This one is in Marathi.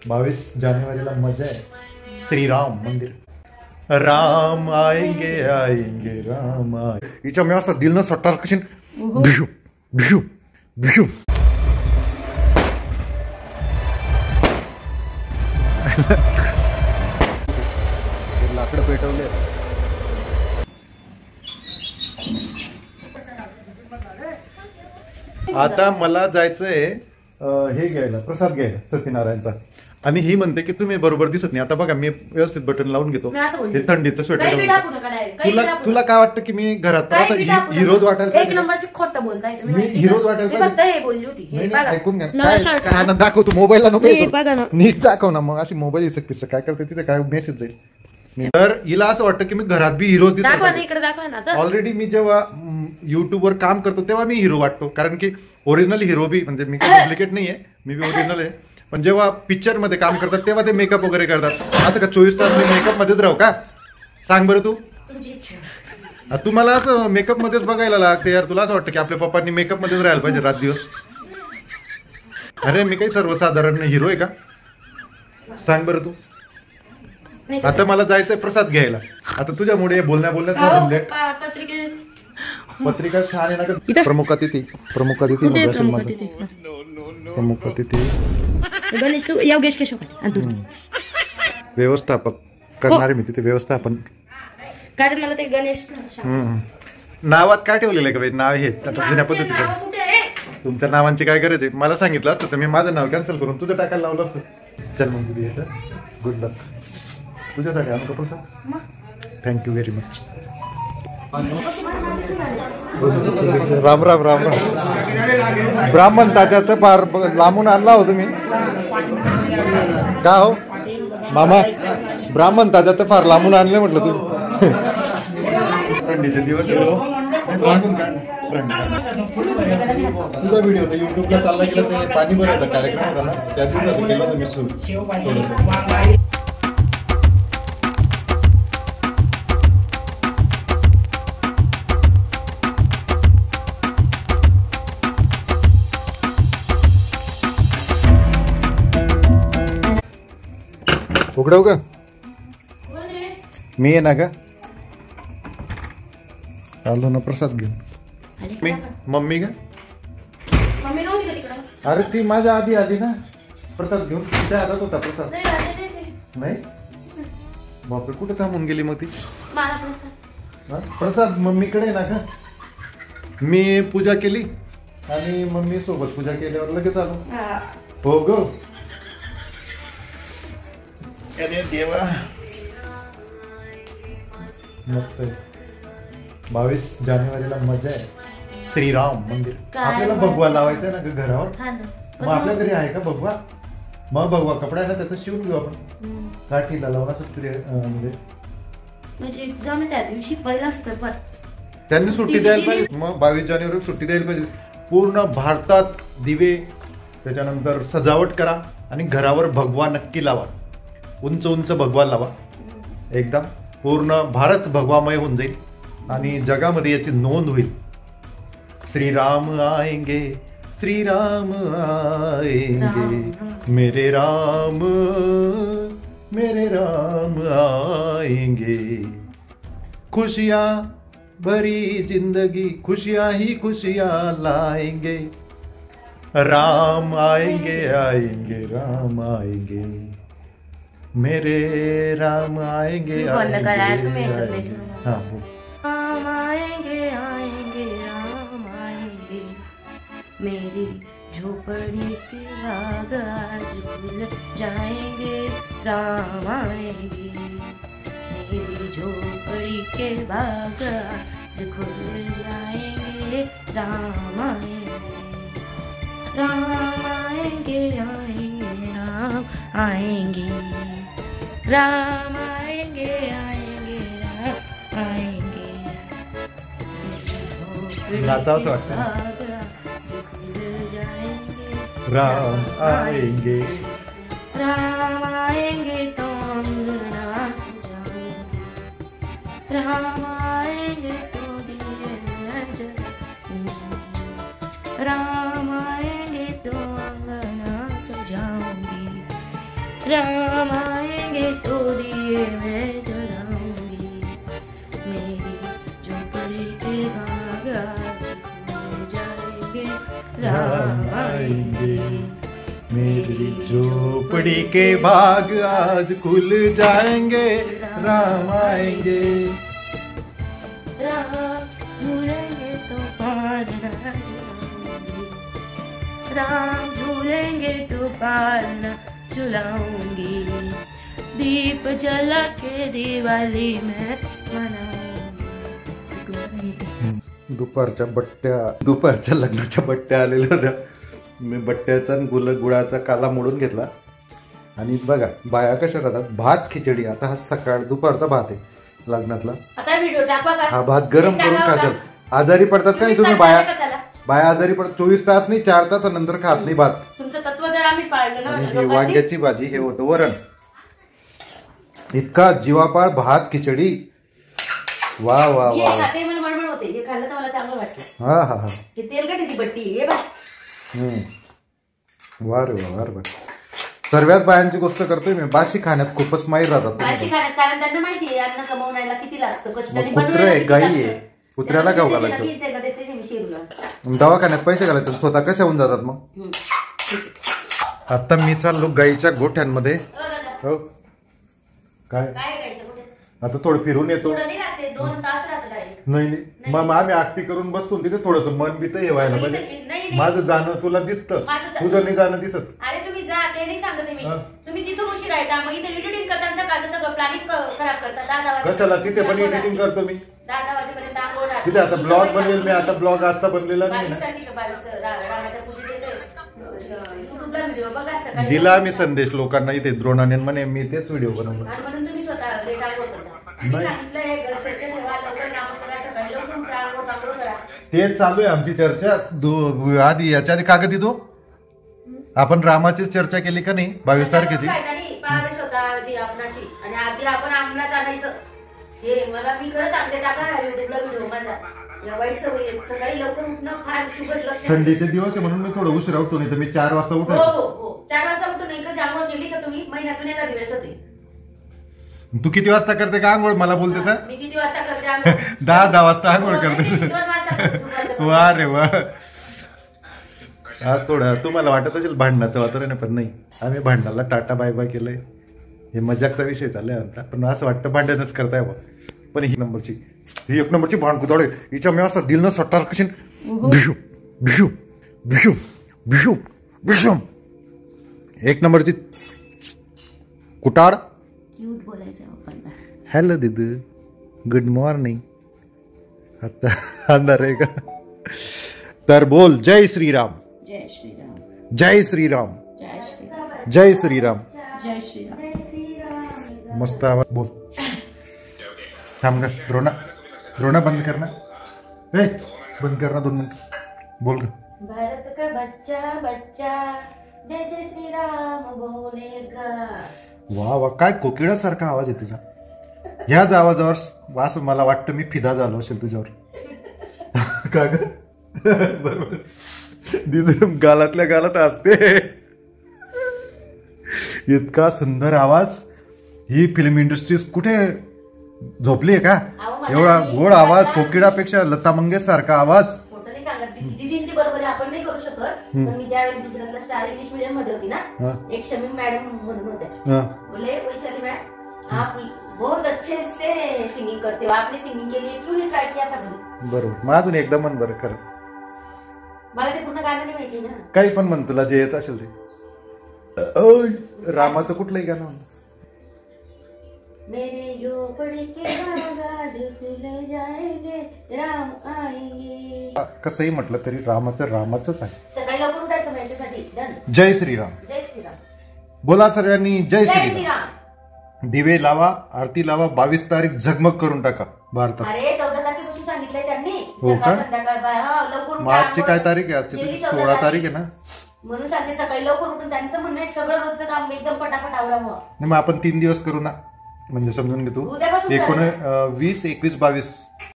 22 जानेवारीला मजा आहे. श्रीराम मंदिर. राम आएंगे आएंगे राम हिच्या मी असं दिल ना सट्टार कशी भिशू भिशू भिशू. लाकडं पेटवले. आता मला जायचंय हे घ्यायला, प्रसाद घ्यायला सत्यनारायणचा. आणि ही म्हणते की तुम्ही बरोबर दिसत नाही. आता बघा मी व्यवस्थित बटन लावून घेतो. हे थंडीचं स्वेटर. तुला काय वाटतं की मी घरात हिरोज वाटायला? एक नंबरची खोटं बोलताय तुम्ही. मी हिरोज वाटायला फक्त हे बोलली होती. ऐकून घ्या. काय दाखव तू मोबाईलला नको, नीट दाखव ना. मग अशी मोबाईल पिसं काय करते तिथे काय मेसेज जाईल. तर हिला असं वाटतं की मी घरात बी हिरो दिसतो. ऑलरेडी मी जेव्हा युट्यूबवर काम करतो तेव्हा मी हिरो वाटतो. कारण की ओरिजिनल हिरो बी म्हणजे मी डुप्लिकेट नाहीये, मी बी ओरिजिनल आहे. पण जेव्हा पिक्चर मध्ये काम करतात तेव्हा ते मेकअप वगैरे करतात. असं का 24 तास मी मेकअप मध्येच राहू का? सांग बरं तू. तुम्हाला असं मेकअप मध्येच बघायला लागते यार. तुला असं वाटतं की आपल्या पप्पांनी मेकअप मध्येच राहायला पाहिजे रात दिवस? अरे मी काही सर्वसाधारण हिरो आहे का? सांग बरं तू. आता मला जायचंय प्रसाद घ्यायला. आता तुझ्यामुळे बोलण्यात पत्रिका छान आहे ना. प्रमुख अतिथी म्हणजे असेल माझं प्रमुख अतिथी योगेश केशव व्यवस्थापक करणारे मी तिथे व्यवस्थापन. कारण मला ते गणेश नावात काय ठेवलेलं आहे का नाव? हे जुन्या पद्धतीचं. तुमच्या नावांची काय गरज आहे? मला सांगितलं असतं तर मी माझं नाव कॅन्सल करून तुझं टाकायला लावलं असतं. चल मग तुझी गुड लक तुझ्यासाठी आणू का प्रसाद? Thank you very much. Ram Ram Ram Ram. ब्राह्मण तात्यात फार लांबून आणला हो तुम्ही का हो मामा? ब्राह्मण तात्यात फार लांबून आणले म्हटलं तुम्ही. थंडीचे दिवस तुझा व्हिडिओ होता युट्यूबला चालला गेला. ते पाणी भरायचा कार्यक्रम होता ना, त्या दिवशी केला तुम्ही सुरू. उघडव का? मी आहे ना का? आलो ना प्रसाद घेऊन. मी मम्मी का? अरे ती माझ्या आधी आली ना प्रसाद घेऊन. तिच्या हातात होता प्रसाद. नाही बापरे, कुठे थांबून गेली मग ती? प्रसाद मम्मीकडे ना का? मी पूजा केली आणि मम्मी सोबत पूजा केल्यावर लगेच आलो. हो ग. अरे देवा मस्त आहे. 22 जानेवारीला मजा आहे. श्रीराम मंदिर. आपल्याला भगवा लावायचा ना घरावर. मग आपल्या घरी आहे का भगवा? मग भगवा कपडा आहे ना त्याचं शिवून घेऊ आपण. काठीला लावून असं म्हणजे एक्झाम आहे त्या दिवशी पहिला असतं पण त्यांनी सुट्टी द्यायला पाहिजे. मग 22 जानेवारी सुट्टी द्यायला पाहिजे. पूर्ण भारतात दिवे, त्याच्यानंतर सजावट करा आणि घरावर भगवा नक्की लावा. उंच उंच भगवा लावा. एकदम पूर्ण भारत भगवामय होऊन जाईल आणि जगामध्ये याची नोंद होईल. श्रीराम आएंगे श्रीराम आएंगे मेरे राम आएंगे. खुशियाँ भरी जिंदगी खुशियाँ ही खुशियाँ लाएंगे. राम आएंगे आएंगे राम आएंगे मेरे राम आएंगे आएंगे. हाँ राम आएंगे आएंगे राम आएंगे मेरी झोपड़ी के बाग आज खुल जाएंगे. राम आएंगे मेरी झोपड़ी के बाग आज खुल जाएंगे. राम आएंगे राम आएंगे आएंगे राम आएंगे. राम आएंगे आएंगे राम आएंगे. नाचावंसं वाटतं. राम आएंगे राम आएंगे तो अंगना सजाएंगे. राम आएंगे तो दिए जलाएंगे. राम आएंगे तो अंगना सजाऊंगी. राम आएंगे तो दिए मैं जलाऊंगी, मेरी झोपड़ी के बाग आज जाएंगे, राम आएंगे, मेरी झोपड़ी के बाग आज खुल जाएंगे, राम आएंगे। राम झूलेंगे तो पार ना झुलाऊंगी, राम झूलेंगे तो पार ना झुलाऊंगी, दीप जला के दिवाली में मनाऊंगी। दुपारच्या लग्नाच्या बट्ट्या आलेल्या होत्या. मी बट्ट्याचा आणि गुळाचा काला मोडून घेतला. आणि बघा बाया कशा राहतात, भात खिचडी. आता हा सकाळ दुपारचा भात आहे लग्नातला. आता व्हिडिओ टाकवा का? हा भात गरम करून खाशाल. आजारी पडतात का नाही तुम्ही? बाया आजारी पडतात 24 तास नाही, 4 तासानंतर खात नाही भात. तुमचं तत्व जर आम्ही पाळलं ना. हे वांग्याची भाजी, हे होतं वरण. इतका जीवापाळ भात खिचडी. वा वा वा. खाते मला मळमळ होते, हे खाल्लं तर मला चांगलं वाटतं. हा हा हा. हे तेलकट ती बट्टी हे बघ. वा रे वा, वा रे वा. सर्वात बायांची गोष्ट करतोय मी. बाशी खाण्यात खूपच माहीर राहतात. बाशी खाण्यात, कारण त्यांना माहिती आहे अन्न कमवण्याला किती लागतं, कष्टाने कुत्र आहे, गाई आहे, कुत्र्याला गाव घालायचं. दवाखान्यात पैसे घालायचे, स्वतः कशा होऊन जातात मग. आता मी चाललो गाईच्या गोठ्यांमध्ये. हो काय, आता थोडं फिरून येतो. नाही मग आम्ही आरती करून बसतो तिथे, थोडस मन बी तर व्हायला पाहिजे. माझं जाणं तुला दिसतं, तुझं नाही जाणं दिसत. अरे तुम्ही जा, ते नाही सांगते मी. तुम्ही तिथून उशीर आहे का? मग इथे एडिटिंग करताना सकाळचं सगळं प्लॅनिंग खराब करता. कशाला? तिथे पण एडिटिंग करतो मी. 10 वाजेपर्यंत आंघोळ. तिथे आता ब्लॉग बनवेल मी. आता ब्लॉग आजचा बनलेला नाही ना. दिला मी संदेश लोकांना इथे द्रोणाने, म्हणे मी तेच व्हिडिओ बनवलो. म्हणून तुम्ही स्वतः लेट आंघोळ करता. तेच चालू आहे आमची चर्चा. आधी याच्या आधी कागद देतो आपण रामाचीच चर्चा केली का नाही 22 तारखेची. थंडीचे दिवस आहे म्हणून मी थोडं उशीर उठतो, नाही तर मी 4 वाजता उठतो. 4 वाजता उठून एकदा आंघोळ केली का तुम्ही? महिन्यातून एका दिवस होते. तू किती वाजता करते का आंघोळ मला बोलते तर? मी किती वाजता करते आंघोळ? 10 वाजता आंघोळ करते. वा रे वा. आज थोडं तुम्हाला वाटत असेल भांडणाचं वातावरण आहे, पण नाही. आम्ही भांडणाला टाटा बाय बाय केलंय. हे मजाकचा विषय चाललाय आमचा, पण असं वाटतं भांडणच करताय बा. पण ही एक नंबरची भांडकुदळ आहे. हिच्या मी असं दिल न सट्टार कशी भिशू भिशू भिशू भिशू भिशू. एक नंबरची कुटाड. हॅलो दिदू, गुड मॉर्निंग. आता अंधार आहे का? तर बोल जय श्रीराम. जय श्रीराम. जय श्रीराम. जय श्रीराम. जय श्रीराम. जय श्रीराम. मस्त आवाज बोल. थांब ग द्रोणा, द्रोणा बंद करना. बंद करना 2 मिनिट. बोल ग. भारत का बच्चा बच्चा जय जय श्रीराम बोलेगा. वा वा, काय कोकिळासारखा आवाज आहे तुझा. ह्याच आवाजावर असं मला वाटतं मी फिदा झालो असेल तुझ्यावर. का ग? बरोबर. दिदू गालातल्या गालात असते. इतका सुंदर आवाज. ही फिल्म इंडस्ट्री कुठे झोपली आहे का? एवढा गोड आवाज, कोकिळापेक्षा लता मंगेशकर सारखा आवाज. दीदींची बरोबर आपण नाही करू शकत, पण मी ज्यावेळेस गुजरातला स्टार इंग्लिश मीडियम मध्ये होती ना, एक शमीम मॅडम म्हणून होत्या. बोले वैशाली मॅडम आप बहुत अच्छे से सिंगिंग करते हो, आपने सिंगिंग के लिए क्यों नहीं ट्राय किया था? बरोबर. मग अजून एकदा म्हण बरं. खरं मला ते पूर्ण गाणं नाही माहिती ना. काही पण म्हण, तुला जे येत असेल ते. रामाचं कुठलंही गाणं म्हण. मेरे झोपड़ी के बाग आज खुल जाएंगे, राम आएंगे. कसंही म्हटलं तरी रामाचंच आहे. सकाळी लवकर उठायचं माझ्यासाठी. जय श्रीराम. जय श्रीराम. बोला सर्वांनी जय जय श्रीराम. श्रीराम. दिवे लावा, आरती लावा. 22 तारीख झगमग करून टाका भारतात. अरे 14 तारखेपासून सांगितलंय त्यांनी. हो का? संध्याकाळ मग आजची काय तारीख आहे? आजची 16 तारीख आहे ना. म्हणून सांगते सकाळी लवकर उठून त्यांचं म्हणणं आहे सगळं रोजचं काम एकदम पटापट आवरावं. मग आपण 3 दिवस करू ना, म्हणजे समजून घे तू. 20, 21, 22